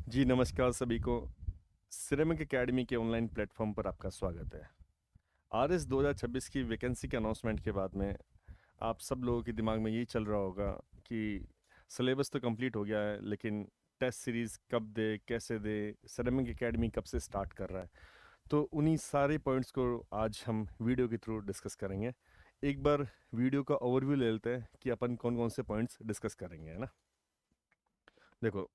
जी नमस्कार सभी को। सिरेमिक एकेडमी के ऑनलाइन प्लेटफॉर्म पर आपका स्वागत है। आरएस 2026 की वैकेंसी के अनाउंसमेंट के बाद में आप सब लोगों के दिमाग में यही चल रहा होगा कि सिलेबस तो कंप्लीट हो गया है, लेकिन टेस्ट सीरीज़ कब दे, कैसे दे, सिरेमिक एकेडमी कब से स्टार्ट कर रहा है। तो उन्हीं सारे पॉइंट्स को आज हम वीडियो के थ्रू डिस्कस करेंगे। एक बार वीडियो का ओवरव्यू ले लेते हैं कि अपन कौन कौन से पॉइंट्स डिस्कस करेंगे, है ना। देखो,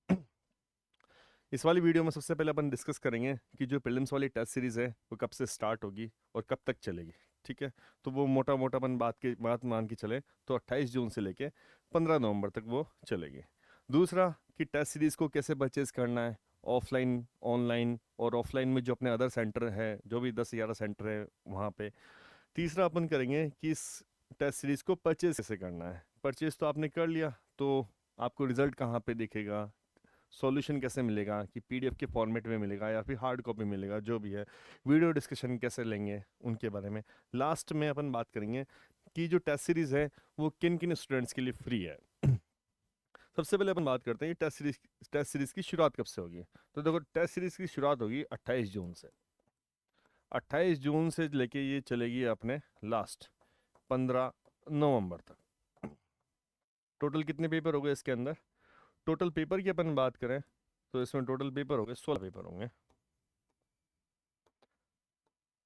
इस वाली वीडियो में सबसे पहले अपन डिस्कस करेंगे कि जो प्रीलिम्स वाली टेस्ट सीरीज़ है वो कब से स्टार्ट होगी और कब तक चलेगी। ठीक है, तो वो मोटा मोटा अपन बात मान के चले तो 28 जून से लेके 15 नवंबर तक वो चलेगी। दूसरा, कि टेस्ट सीरीज़ को कैसे परचेज करना है, ऑफलाइन, ऑनलाइन, और ऑफलाइन में जो अपने अदर सेंटर है, जो भी 10-11 सेंटर है वहाँ पे। तीसरा, अपन करेंगे कि इस टेस्ट सीरीज़ को परचेज कैसे करना है। परचेज तो आपने कर लिया, तो आपको रिजल्ट कहाँ पे दिखेगा, सॉल्यूशन कैसे मिलेगा, कि पीडीएफ के फॉर्मेट में मिलेगा या फिर हार्ड कॉपी मिलेगा, जो भी है, वीडियो डिस्कशन कैसे लेंगे उनके बारे में। लास्ट में अपन बात करेंगे कि जो टेस्ट सीरीज़ है वो किन किन स्टूडेंट्स के लिए फ्री है। सबसे पहले अपन बात करते हैं कि टेस्ट सीरीज़ की शुरुआत कब से होगी। तो देखो, टेस्ट सीरीज़ की शुरुआत होगी 28 जून से। 28 जून से लेके ये चलेगी अपने लास्ट 15 नवंबर तक। टोटल कितने पेपर हो गए इसके अंदर? टोटल पेपर की अपन बात करें तो इसमें टोटल पेपर हो गए 16 पेपर होंगे,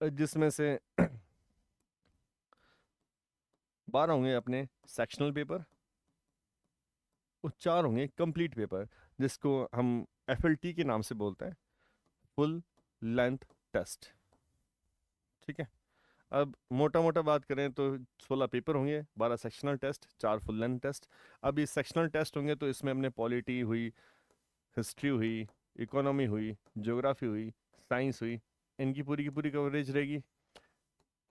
जिसमें से 12 होंगे अपने सेक्शनल पेपर और 4 होंगे कंप्लीट पेपर, जिसको हम एफएलटी के नाम से बोलते हैं, फुल लेंथ टेस्ट। ठीक है, अब मोटा मोटा बात करें तो 16 पेपर होंगे, 12 sectional test, 4 full length test. अब ये सेक्शनल टेस्ट होंगे तो इसमें अपने पॉलिटी हुई, हिस्ट्री हुई, इकोनॉमी हुई, ज्योग्राफी हुई, साइंस हुई, इनकी पूरी की पूरी कवरेज रहेगी।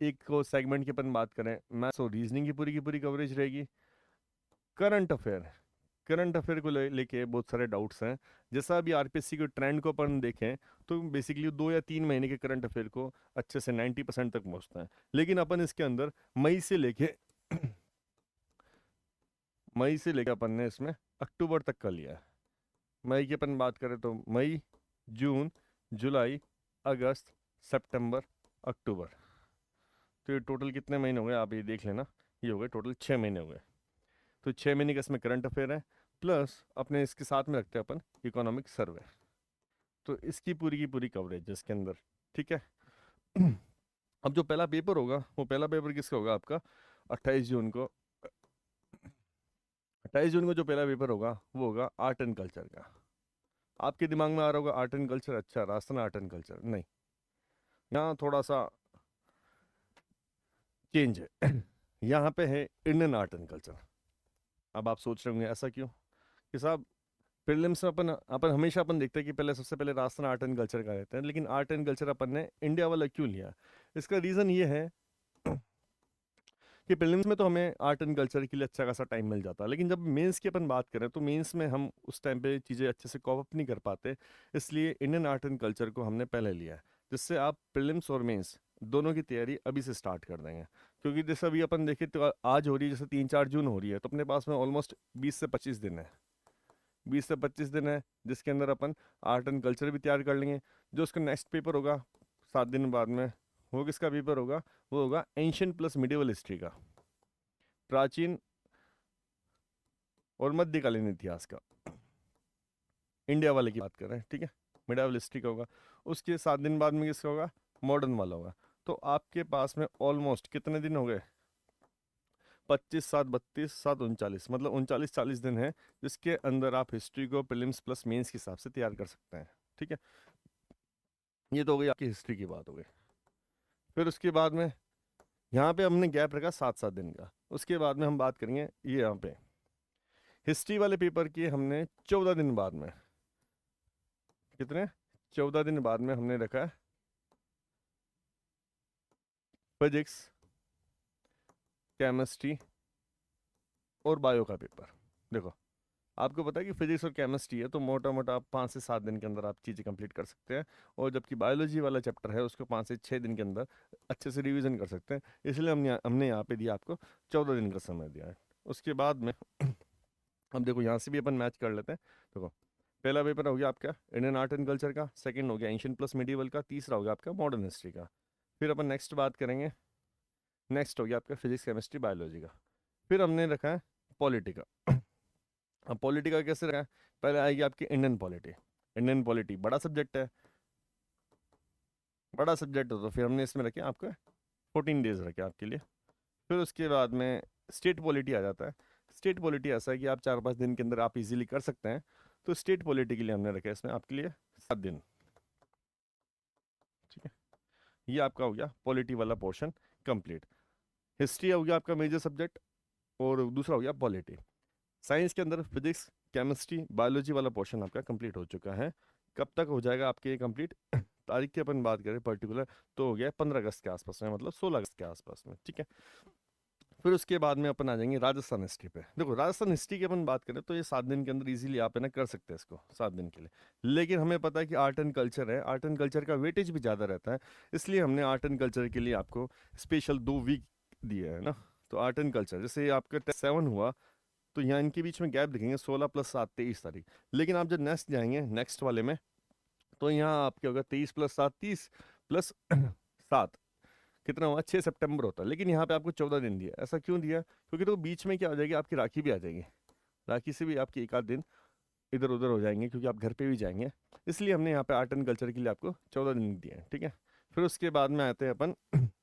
एक को सेगमेंट की अपन बात करें, मैथ्स और रीजनिंग की पूरी कवरेज रहेगी। करंट अफेयर को लेके बहुत सारे डाउट्स हैं। जैसा अभी आरपीएससी के ट्रेंड को अपन देखें तो बेसिकली 2 या 3 महीने के करंट अफेयर को अच्छे से 90% तक पहुंचता है, लेकिन अपन इसके अंदर मई से लेके मई से लेके अपन ने इसमें अक्टूबर तक का लिया है। मई की अपन बात करें तो मई, जून, जुलाई, अगस्त, सितंबर, अक्टूबर। तो ये टोटल कितने महीने हो गए आप ये देख लेना। ये हो गए टोटल 6 महीने हो गए। तो 6 महीने का इसमें करंट अफेयर है, प्लस अपने इसके साथ में रखते हैं अपन इकोनॉमिक सर्वे। तो इसकी पूरी की पूरी कवरेज है इसके अंदर। ठीक है। अब जो पहला पेपर होगा, वो पहला पेपर किसका होगा आपका? 28 जून को। 28 जून को जो पहला पेपर होगा वो होगा आर्ट एंड कल्चर का। आपके दिमाग में आ रहा होगा आर्ट एंड कल्चर, अच्छा राजस्थान आर्ट एंड कल्चर नहीं, यहाँ थोड़ा सा चेंज है। यहाँ पे है इंडियन आर्ट एंड कल्चर। अब आप सोच रहे होंगे ऐसा क्यों कि साहब, प्रीलिम्स में अपन अपन हमेशा अपन देखते हैं कि पहले सबसे पहले राजस्थान आर्ट एंड कल्चर का रहता है, लेकिन आर्ट एंड कल्चर अपन ने इंडिया वाला क्यों लिया? इसका रीज़न ये है कि प्रीलिम्स में तो हमें आर्ट एंड कल्चर के लिए अच्छा खासा टाइम मिल जाता है, लेकिन जब मेंस की अपन बात करें तो मेंस में हम उस टाइम पे चीज़ें अच्छे से कॉप अप नहीं कर पाते। इसलिए इंडियन आर्ट एंड कल्चर को हमने पहले लिया है, जिससे आप प्रीलिम्स और मेंस दोनों की तैयारी अभी से स्टार्ट कर देंगे। क्योंकि जैसे अभी अपन देखें तो आज हो रही है, जैसे 3-4 जून हो रही है, तो अपने पास में ऑलमोस्ट 20 से 25 दिन है। 20 से 25 दिन है जिसके अंदर अपन आर्ट एंड कल्चर भी तैयार कर लेंगे। जो उसका नेक्स्ट पेपर होगा 7 दिन बाद में, वो किसका पेपर होगा? वो होगा एंशियंट प्लस मिडिवल हिस्ट्री का, प्राचीन और मध्यकालीन इतिहास का। इंडिया वाले की बात कर रहे हैं, ठीक है। मिडिवल हिस्ट्री का होगा। उसके 7 दिन बाद में किसका होगा? मॉडर्न वाला होगा। तो आपके पास में ऑलमोस्ट कितने दिन हो गए? 25, 7, 32, 7, 39, मतलब 39-40 दिन है, जिसके अंदर आप हिस्ट्री को प्रीलिम्स प्लस मेंस के हिसाब से तैयार कर सकते हैं। ठीक है, ये तो हो गई आपकी हिस्ट्री की बात हो गई। फिर उसके बाद में यहाँ पे हमने गैप रखा 7-7 दिन का। उसके बाद में हम बात करेंगे ये यहाँ पे हिस्ट्री वाले पेपर की हमने 14 दिन बाद में, कितने, 14 दिन बाद में हमने रखा है फिजिक्स, केमिस्ट्री और बायो का पेपर। देखो, आपको पता है कि फिजिक्स और केमिस्ट्री है तो मोटा मोटा आप 5 से 7 दिन के अंदर आप चीज़ें कंप्लीट कर सकते हैं। और जबकि बायोलॉजी वाला चैप्टर है उसको 5 से 6 दिन के अंदर अच्छे से रिवीजन कर सकते हैं। इसलिए हमने यहाँ पे दिया आपको 14 दिन का समय दिया है। उसके बाद में अब देखो, यहाँ से भी अपन मैच कर लेते हैं। देखो, पहला पेपर हो गया आपका इंडियन आर्ट एंड कल्चर का, सेकंड हो गया एंशियंट प्लस मिडिवल का, तीसरा हो गया आपका मॉडर्न हिस्ट्री का। फिर अपन नेक्स्ट बात करेंगे, नेक्स्ट हो गया आपका फिजिक्स केमिस्ट्री बायोलॉजी का। फिर हमने रखा है पॉलिटी का। अब पॉलिटी का कैसे रखा है, पहले आएगी आपकी इंडियन पॉलिटी। इंडियन पॉलिटी बड़ा सब्जेक्ट है, बड़ा सब्जेक्ट हो तो फिर हमने इसमें रखे आपका 14 डेज रखे आपके लिए। फिर उसके बाद में स्टेट पॉलिटी आ जाता है। स्टेट पॉलिटी ऐसा है कि आप 4-5 दिन के अंदर आप इजीली कर सकते हैं। तो स्टेट पॉलिटी के लिए हमने रखा है इसमें आपके लिए 7 दिन। ठीक है, ये आपका हो गया पॉलिटी वाला पोर्शन कंप्लीट। हिस्ट्री हो गया आपका मेजर सब्जेक्ट, और दूसरा हो गया पॉलिटी। साइंस के अंदर फिजिक्स केमिस्ट्री बायोलॉजी वाला पोर्शन आपका कंप्लीट हो चुका है। कब तक हो जाएगा आपके ये कंप्लीट, तारीख की अपन बात करें पर्टिकुलर, तो हो गया 15 अगस्त के आसपास में, मतलब 16 अगस्त के आसपास में। ठीक है, फिर उसके बाद में अपन आ जाएंगे राजस्थान हिस्ट्री पे। देखो राजस्थान हिस्ट्री की अपन बात करें तो ये 7 दिन के अंदर इजीली आप है ना कर सकते हैं इसको 7 दिन के लिए। लेकिन हमें पता है कि आर्ट एंड कल्चर है, आर्ट एंड कल्चर का वेटेज भी ज़्यादा रहता है, इसलिए हमने आर्ट एंड कल्चर के लिए आपको स्पेशल 2 वीक दिए है ना। तो आर्ट एंड कल्चर जैसे आपका 7 हुआ, तो यहाँ इनके बीच में गैप दिखेंगे 16 + 7 23 तारीख। लेकिन आप जब नेक्स्ट जाएंगे नेक्स्ट वाले में, तो यहाँ आपके होगा 23 + 7 30 प्लस 7 कितना हुआ 6 सितंबर होता है। लेकिन यहाँ पे आपको 14 दिन दिया, ऐसा क्यों दिया, क्योंकि तो बीच में क्या हो जाएगी आपकी राखी भी आ जाएगी, राखी से भी आपकी एक आध दिन इधर उधर हो जाएंगे क्योंकि आप घर पे भी जाएंगे। इसलिए हमने यहाँ पे आर्ट एंड कल्चर के लिए आपको 14 दिन दिए हैं। ठीक है, फिर उसके बाद में आते हैं अपन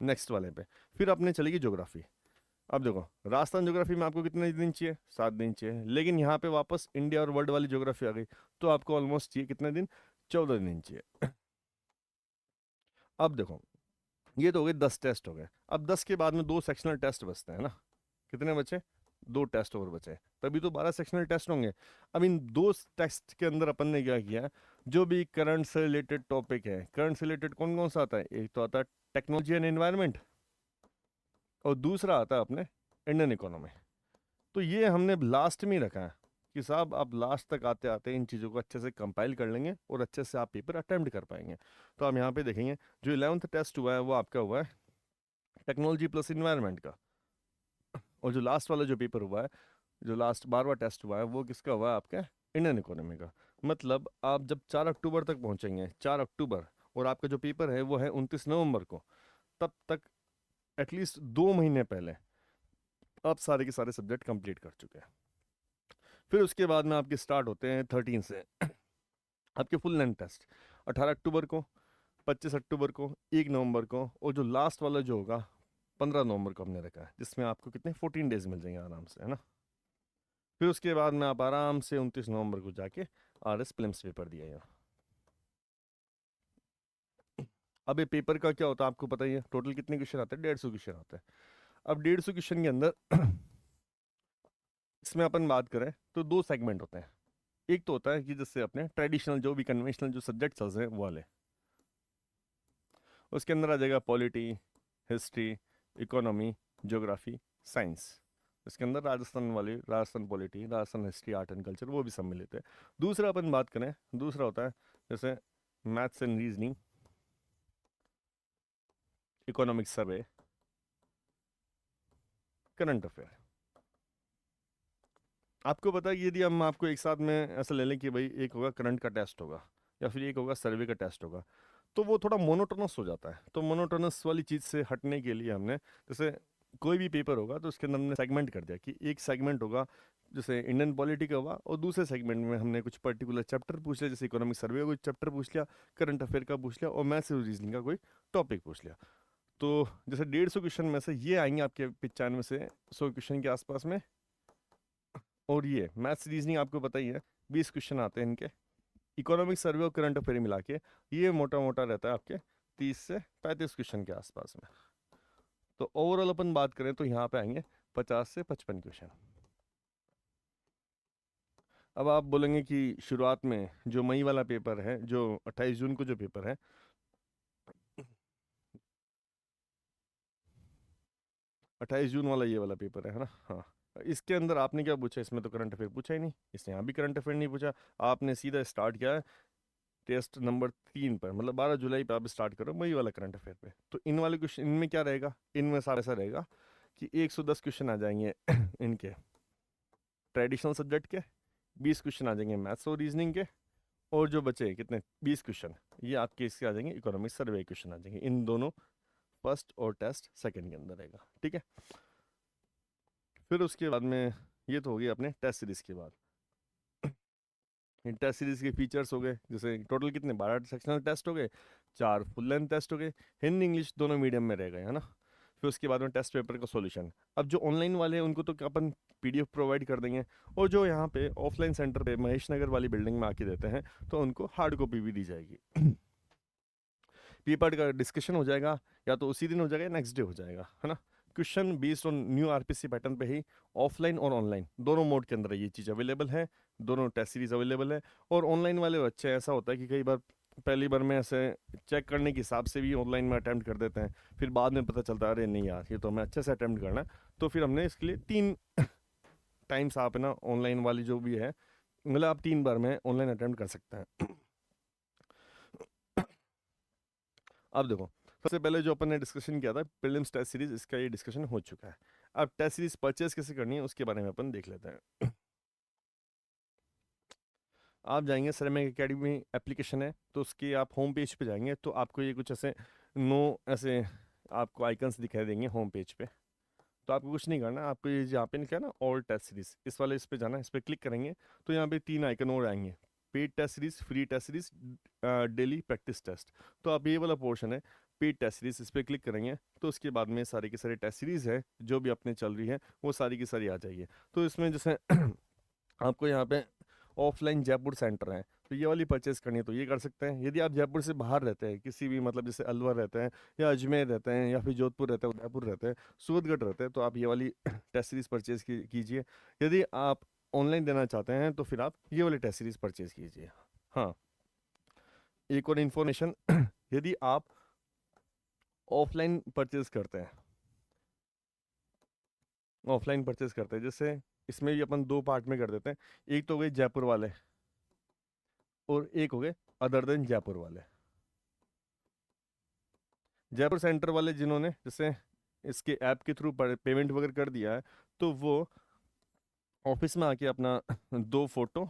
नेक्स्ट वाले पे। फिर अपने चलेगी ज्योग्राफी। अब देखो राजस्थान ज्योग्राफी में आपको कितने दिन चाहिए, 7 दिन चाहिए। लेकिन यहाँ पे वापस इंडिया और वर्ल्ड वाली ज्योग्राफी आ गई, तो आपको ऑलमोस्ट चाहिए कितने दिन, 14 दिन चाहिए। अब देखो ये तो हो गए 10 टेस्ट हो गए। अब 10 के बाद में 2 सेक्शनल टेस्ट बचते हैं ना, कितने बचे, 2 टेस्ट और बचे, तभी तो 12 सेक्शनल टेस्ट होंगे। अब इन 2 टेस्ट के अंदर अपन ने क्या किया, जो भी करंट से रिलेटेड टॉपिक है, करंट से रिलेटेड कौन कौन सा आता है, एक तो आता है टेक्नोलॉजी एंड एनवायरनमेंट, और दूसरा आता है अपने इंडियन इकोनॉमी। तो ये हमने लास्ट में ही रखा है कि साहब आप लास्ट तक आते आते इन चीज़ों को अच्छे से कंपाइल कर लेंगे और अच्छे से आप पेपर अटेम्प्ट कर पाएंगे। तो हम यहाँ पे देखेंगे जो 11th टेस्ट हुआ है वो आपका हुआ है टेक्नोलॉजी प्लस इन्वायरमेंट का, और जो लास्ट वाला जो पेपर हुआ है, जो लास्ट 12वां टेस्ट हुआ है, वो किसका हुआ है आपका इंडियन इकोनॉमी का। मतलब आप जब 4 अक्टूबर तक पहुंचेंगे, 4 अक्टूबर, और आपका जो पेपर है वो है 29 नवंबर को, तब तक एटलीस्ट 2 महीने पहले आप सारे के सारे सब्जेक्ट कंप्लीट कर चुके हैं। फिर उसके बाद में आपके स्टार्ट होते हैं 13 से आपके फुल लेंथ टेस्ट, 18 अक्टूबर को, 25 अक्टूबर को, 1 नवंबर को, और जो लास्ट वाला जो होगा 15 नवंबर को हमने रखा है, जिसमें आपको कितने 14 डेज मिल जाएंगे आराम से, है ना। फिर उसके बाद में आप आराम से 29 नवंबर को जाके RS प्रीलिम्स पेपर दिया है। अब ये पेपर का क्या होता है आपको पता ही है, टोटल कितने क्वेश्चन आते हैं, 150 क्वेश्चन आते हैं। अब 150 क्वेश्चन के अंदर इसमें अपन बात करें तो 2 सेगमेंट होते हैं। एक तो होता है कि जैसे अपने ट्रेडिशनल जो भी कन्वेंशनल जो सब्जेक्ट चल रहे हैं वो वाले, उसके अंदर आ जाएगा polity, history, economy, geography, science. इसके अंदर राजस्थान वाली, Rajasthan polity, Rajasthan history, art and culture, वो भी सम्मिलित है। दूसरा अपन बात करें, दूसरा होता है जैसे maths and reasoning, economic survey, current affair. आपको पता है कि यदि हम आपको एक साथ में ऐसा ले लें कि भाई एक होगा करंट का टेस्ट होगा या फिर एक होगा सर्वे का टेस्ट होगा, तो वो थोड़ा मोनोटोनस हो जाता है। तो मोनोटोनस वाली चीज़ से हटने के लिए हमने जैसे कोई भी पेपर होगा तो उसके अंदर हमने सेगमेंट कर दिया कि एक सेगमेंट होगा जैसे इंडियन पॉलिटी का हुआ, और दूसरे सेगमेंट में हमने कुछ पर्टिकुलर चैप्टर पूछ लिया, जैसे इकोनॉमिक सर्वे का कोई चैप्टर पूछ लिया, करंट अफेयर का पूछ लिया, और मैथ्स और रीजनिंग का कोई टॉपिक पूछ लिया। तो जैसे 150 क्वेश्चन में से ये आएंगे आपके 95 से 100 क्वेश्चन के आसपास में। और ये मैथ्स रीजनिंग आपको पता ही है 20 क्वेश्चन आते हैं इनके। इकोनॉमिक सर्वे और करंट अफेयर मिला के ये मोटा मोटा रहता है आपके 30 से 35 क्वेश्चन के आसपास में। तो ओवरऑल अपन बात करें तो यहाँ पे आएंगे 50 से 55 क्वेश्चन। अब आप बोलेंगे कि शुरुआत में जो मई वाला पेपर है, जो 28 जून को जो पेपर है, 28 जून वाला ये वाला पेपर है ना, हाँ, इसके अंदर आपने क्या पूछा, इसमें तो करंट अफेयर पूछा ही नहीं, इसने यहाँ भी करंट अफेयर नहीं पूछा। आपने सीधा स्टार्ट किया है टेस्ट नंबर 3 पर, मतलब 12 जुलाई पे आप स्टार्ट करो मई वाला करंट अफेयर पे। तो इन वाले क्वेश्चन इनमें क्या रहेगा, इनमें सारा ऐसा रहेगा कि 110 क्वेश्चन आ जाएंगे इनके ट्रेडिशनल सब्जेक्ट के, 20 क्वेश्चन आ जाएंगे मैथ्स और रीजनिंग के, और जो बचे कितने 20 क्वेश्चन, ये आपके इसके आ जाएंगे इकोनॉमिक सर्वे क्वेश्चन आ जाएंगे, इन दोनों फर्स्ट और टेस्ट सेकंड के अंदर रहेगा, ठीक है। फिर उसके बाद में ये तो हो गया अपने टेस्ट सीरीज के बाद। टेस्ट सीरीज के फीचर्स हो गए, जैसे टोटल कितने 12 सेक्शनल टेस्ट हो गए, 4 फुल लेंथ टेस्ट हो गए, हिंदी इंग्लिश दोनों मीडियम में रह गए, है ना। फिर उसके बाद में टेस्ट पेपर का सॉल्यूशन। अब जो ऑनलाइन वाले हैं उनको तो अपन पीडीएफ प्रोवाइड कर देंगे, और जो यहाँ पे ऑफलाइन सेंटर पे महेश नगर वाली बिल्डिंग में आके देते हैं तो उनको हार्ड कॉपी भी दी जाएगी। पेपर का डिस्कशन हो जाएगा, या तो उसी दिन हो जाएगा या नेक्स्ट डे हो जाएगा, है ना। Question based on new RPC pattern पे ही ऑफलाइन और ऑनलाइन दोनों मोड के अंदर ये चीज़ अवेलेबल है, दोनों टेस्ट सीरीज अवेलेबल है। और ऑनलाइन वाले बच्चे ऐसा होता है कि कई बार पहली बार में ऐसे चेक करने के हिसाब से भी ऑनलाइन में अटैम्प्ट कर देते हैं, फिर बाद में पता चलता है अरे नहीं यार ये तो हमें अच्छे से अटैम्प्ट करना है, तो फिर हमने इसके लिए 3 टाइम्स आप ना ऑनलाइन वाली जो भी है, मतलब आप 3 बार में ऑनलाइन अटैम्प्ट कर सकते हैं। अब देखो, सबसे पहले जो अपन ने डिस्कशन किया था प्रीलिम्स टेस्ट सीरीज, इसका ये डिस्कशन हो चुका है। अब टेस्ट सीरीज परचेज कैसे करनी है उसके बारे में अपन देख लेते हैं। आप जाएंगे सरेमिक एकेडमी एप्लीकेशन है, तो उसके आप होम पेज पे जाएंगे तो आपको ये कुछ ऐसे ऐसे आपको आइकन्स दिखाई देंगे होम पेज पे। तो आपको कुछ नहीं करना, आपको ये यहाँ पे लिखा है ना ऑल टेस्ट सीरीज, इस वाले इस पे जाना है, इस पे क्लिक करेंगे तो यहाँ पे 3 आइकन और आएंगे, paid test series, free test series, daily practice test. तो आप ये वाला पोर्शन है पेड टेस्ट सीरीज, इस पे क्लिक करेंगे तो उसके बाद में सारे के सारे टेस्ट सीरीज है जो भी अपने चल रही है वो सारी की सारी आ जाएगी। तो इसमें जैसे आपको यहाँ पे ऑफलाइन जयपुर सेंटर है, तो ये वाली परचेज करनी है तो ये कर सकते हैं। यदि आप जयपुर से बाहर रहते हैं किसी भी, मतलब जैसे अलवर रहते हैं या अजमेर रहते हैं या फिर जोधपुर रहते हैं, उदयपुर रहते हैं, सूरतगढ़ रहते हैं, तो आप ये वाली टेस्ट सीरीज परचेज कीजिए। यदि आप ऑनलाइन देना चाहते हैं तो फिर आप ये वाली टेस्ट सीरीज परचेज कीजिए। हाँ, एक और इन्फॉर्मेशन, यदि आप ऑफलाइन परचेज करते हैं, जैसे इसमें भी अपन 2 पार्ट में कर देते हैं। एक तो हो गए जयपुर वाले और एक हो गए अदर देन जयपुर वाले। जयपुर सेंटर वाले जिन्होंने जैसे इसके ऐप के थ्रू पेमेंट वगैरह कर दिया है, तो वो ऑफिस में आके अपना 2 फोटो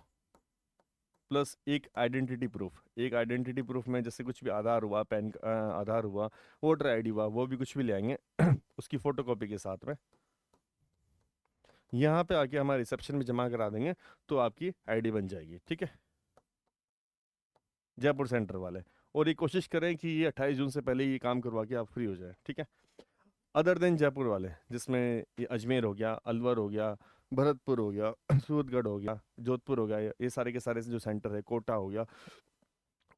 प्लस एक आइडेंटिटी प्रूफ, एक आइडेंटिटी प्रूफ में जैसे कुछ भी आधार हुआ, आधार हुआ, वोटर आईडी हुआ, वो भी कुछ भी ले आएंगे उसकी फोटो कॉपी के साथ में, यहाँ पे आके हमारे रिसेप्शन में जमा करा देंगे तो आपकी आईडी बन जाएगी, ठीक है। जयपुर सेंटर वाले, और ये कोशिश करें कि ये 28 जून से पहले ये काम करवा के आप फ्री हो जाए, ठीक है। अदर देन जयपुर वाले, जिसमें ये अजमेर हो गया, अलवर हो गया, भरतपुर हो गया, सूरतगढ़ हो गया, जोधपुर हो गया, ये सारे के सारे जो सेंटर है, कोटा हो गया,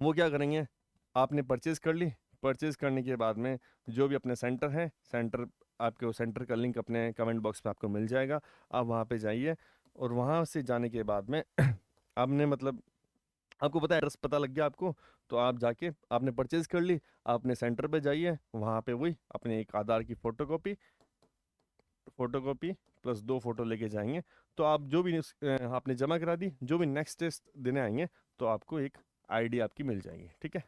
वो क्या करेंगे, आपने परचेज कर ली, परचेज करने के बाद में जो भी अपने सेंटर है, सेंटर आपके सेंटर का लिंक अपने कमेंट बॉक्स पे आपको मिल जाएगा, आप वहाँ पे जाइए, और वहाँ से जाने के बाद में आपने मतलब आपको पता है एड्रेस पता लग गया आपको, तो आप जाके आपने परचेज कर ली, आपने सेंटर पे जाइए, वहाँ पे वही अपने एक आधार की फोटोकॉपी प्लस 2 फोटो लेके जाएंगे, तो आप जो भी आपने जमा करा दी, जो भी नेक्स्ट टेस्ट देने आएंगे तो आपको एक आईडी आपकी मिल जाएगी, ठीक है।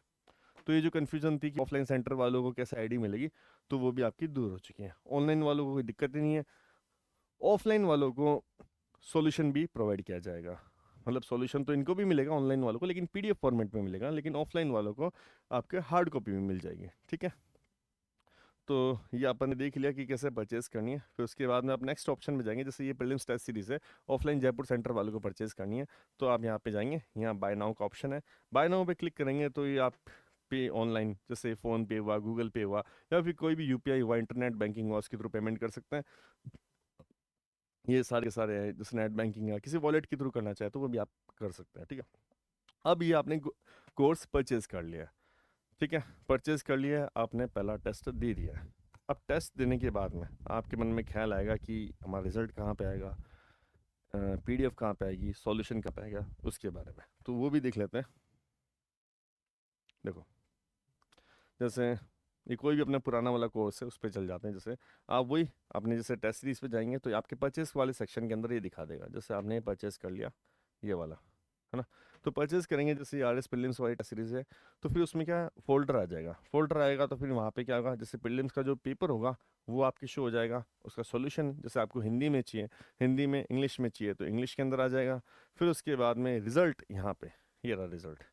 तो ये जो कन्फ्यूजन थी कि ऑफलाइन सेंटर वालों को कैसे आईडी मिलेगी, तो वो भी आपकी दूर हो चुकी है। ऑनलाइन वालों को कोई दिक्कत ही नहीं है, ऑफलाइन वालों को सॉल्यूशन भी प्रोवाइड किया जाएगा, मतलब सॉल्यूशन तो इनको भी मिलेगा ऑनलाइन वालों को, लेकिन पीडीएफ फॉर्मेट में मिलेगा, लेकिन ऑफलाइन वालों को आपके हार्ड कॉपी में मिल जाएगी, ठीक है। तो ये अपन ने देख लिया कि कैसे परचेज करनी है। फिर उसके बाद में आप नेक्स्ट ऑप्शन में जाएंगे, जैसे ये प्रीलिम्स टेस्ट सीरीज है, ऑफलाइन जयपुर सेंटर वालों को परचेज करनी है, तो आप यहाँ पे जाएंगे, यहाँ बाय नाउ का ऑप्शन है, बाय नाउ पे क्लिक करेंगे तो ये आप पे ऑनलाइन जैसे फ़ोन पे हुआ, गूगल पे हुआ, या फिर कोई भी यूपीआई हुआ, इंटरनेट बैंकिंग हुआ, उसके थ्रू पेमेंट कर सकते हैं। ये सारे के सारे हैं, जैसे नेट बैंकिंग है, किसी वॉलेट के थ्रू करना चाहे तो वो भी आप कर सकते हैं, ठीक है। अब ये आपने कोर्स परचेज कर लिया है, ठीक है, परचेज कर लिया है, आपने पहला टेस्ट दे दिया है। अब टेस्ट देने के बाद में आपके मन में ख्याल आएगा कि हमारा रिजल्ट कहाँ पे आएगा, पीडीएफ कहाँ पे आएगी, सॉल्यूशन कहाँ पे आएगा, उसके बारे में तो वो भी देख लेते हैं। देखो, जैसे ये कोई भी अपना पुराना वाला कोर्स है उस पर चल जाते हैं, जैसे आप वही आपने जैसे टेस्ट सीरीज पे जाएंगे तो आपके परचेस वाले सेक्शन के अंदर ये दिखा देगा, जैसे आपने परचेस कर लिया ये वाला, है ना। तो परचेज करेंगे, जैसे आर एस प्रीलिम्स वाली टेस्ट सीरीज है, तो फिर उसमें क्या फोल्डर आ जाएगा, फोल्डर आएगा तो फिर वहाँ पे क्या होगा, जैसे प्रीलिम्स का जो पेपर होगा वो आपके शो हो जाएगा, उसका सॉल्यूशन जैसे आपको हिंदी में चाहिए, हिंदी में, इंग्लिश में चाहिए तो इंग्लिश के अंदर आ जाएगा। फिर उसके बाद में रिजल्ट यहाँ पे ये रहा रिजल्ट।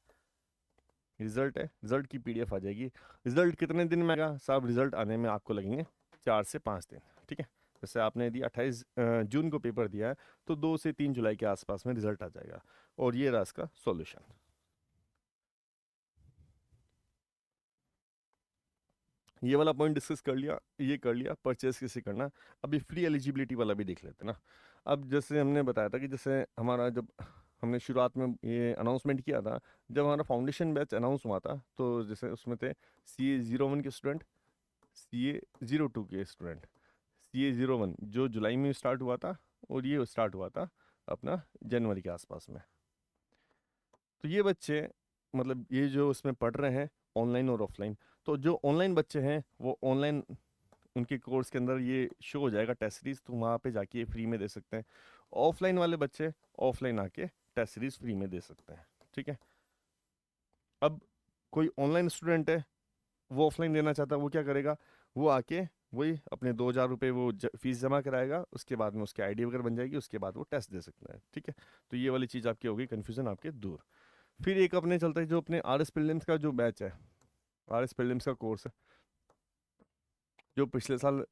रिजल्ट है, रिजल्ट की पीडीएफ आ जाएगी। रिजल्ट कितने दिन में आएगा साहब? रिजल्ट आने में आपको लगेंगे 4 से 5 दिन, ठीक है। जैसे आपने यदि 28 जून को पेपर दिया है तो 2 से 3 जुलाई के आसपास में रिजल्ट आ जाएगा। और ये रहा इसका सॉल्यूशन। ये वाला पॉइंट डिस्कस कर लिया, ये कर लिया परचेज कैसे करना। अभी फ्री एलिजिबिलिटी वाला भी देख लेते हैं ना। अब जैसे हमने बताया था कि जैसे हमारा जब हमने शुरुआत में ये अनाउंसमेंट किया था, जब हमारा फाउंडेशन बैच अनाउंस हुआ था तो जैसे उसमें थे CA 01 के स्टूडेंट, CA 02 के स्टूडेंट। CA 01 जो जुलाई में स्टार्ट हुआ था और ये स्टार्ट हुआ था अपना जनवरी के आसपास में। तो ये बच्चे मतलब ये जो उसमें पढ़ रहे हैं ऑनलाइन और ऑफलाइन, तो जो ऑनलाइन बच्चे हैं वो ऑनलाइन उनके कोर्स के अंदर ये शो हो जाएगा टेस्ट सीरीज, तो वहाँ पे जाके ये फ्री में दे सकते हैं। ऑफलाइन वाले बच्चे ऑफलाइन आके टेस्ट सीरीज फ्री में दे सकते हैं, ठीक है। अब कोई ऑनलाइन स्टूडेंट है, वो ऑफलाइन देना चाहता है, वो क्या करेगा? वो आके वही अपने 2,000 रुपये वो फीस जमा कराएगा, उसके बाद में उसकी आईडी वगैरह बन जाएगी, उसके बाद वो टेस्ट दे सकता है, ठीक है। तो ये वाली चीज़ आपकी होगी, कन्फ्यूजन आपके दूर। फिर एक अपने चलता है जो अपने RS प्रीलिम्स का जो बैच है, RS प्रीलिम्स का कोर्स है, जो पिछले साल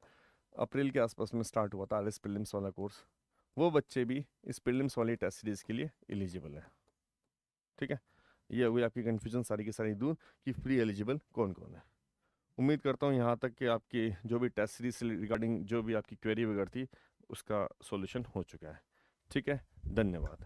अप्रैल के आसपास में स्टार्ट हुआ था RS प्रीलिम्स वाला कोर्स। वो बच्चे भी इस प्रीलिम्स वाली टेस्ट सीरीज के लिए एलिजिबल है, ठीक है। ये हो गई आपकी कन्फ्यूजन सारी की सारी दूर कि फ्री एलिजिबल कौन कौन है। उम्मीद करता हूँ यहाँ तक कि आपकी जो भी टेस्ट सीरीज से रिगार्डिंग जो भी आपकी क्वेरी वगैरह थी उसका सॉल्यूशन हो चुका है, ठीक है। धन्यवाद।